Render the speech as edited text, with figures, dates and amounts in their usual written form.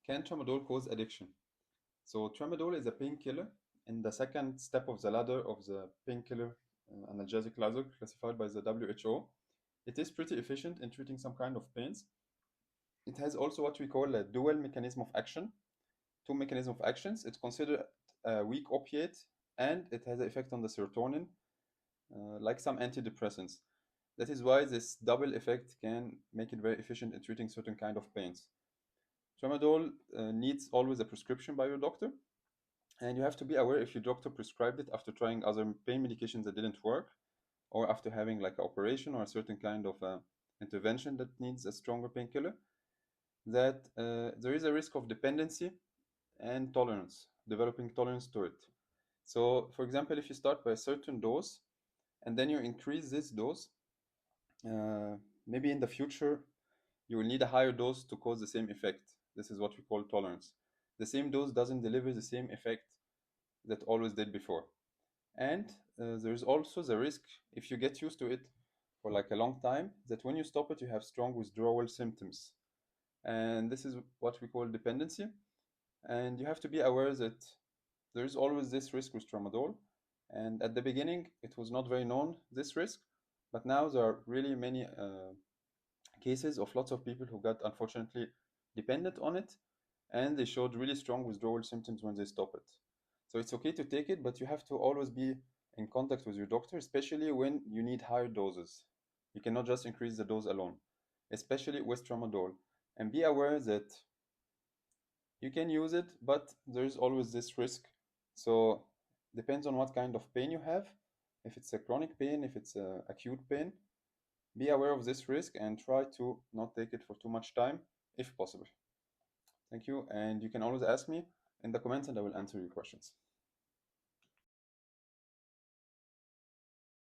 Can tramadol cause addiction? So tramadol is a painkiller in the second step of the ladder of the painkiller analgesic ladder classified by the WHO. It is pretty efficient in treating some kind of pains. It has also what we call a dual mechanism of action, two mechanism of actions. It's considered a weak opiate and it has an effect on the serotonin, like some antidepressants. That is why this double effect can make it very efficient in treating certain kind of pains. Tramadol needs always a prescription by your doctor, and you have to be aware if your doctor prescribed it after trying other pain medications that didn't work, or after having like an operation or a certain kind of intervention that needs a stronger painkiller, that there is a risk of dependency and tolerance, developing tolerance to it. So, for example, if you start by a certain dose and then you increase this dose, uh, maybe in the future you will need a higher dose to cause the same effect. This is what we call tolerance. The same dose doesn't deliver the same effect that always did before. And there's also the risk, if you get used to it for like a long time, that when you stop it, you have strong withdrawal symptoms. And this is what we call dependency. And you have to be aware that there is always this risk with tramadol. And at the beginning, it was not very known, this risk. But now there are really many cases of lots of people who got unfortunately dependent on it and they showed really strong withdrawal symptoms when they stop it. So it's okay to take it, but you have to always be in contact with your doctor, especially when you need higher doses. You cannot just increase the dose alone, especially with tramadol. And be aware that you can use it, but there's always this risk. So depends on what kind of pain you have. If it's a chronic pain, if it's a acute pain, be aware of this risk and try to not take it for too much time if possible. Thank you, and you can always ask me in the comments and I will answer your questions.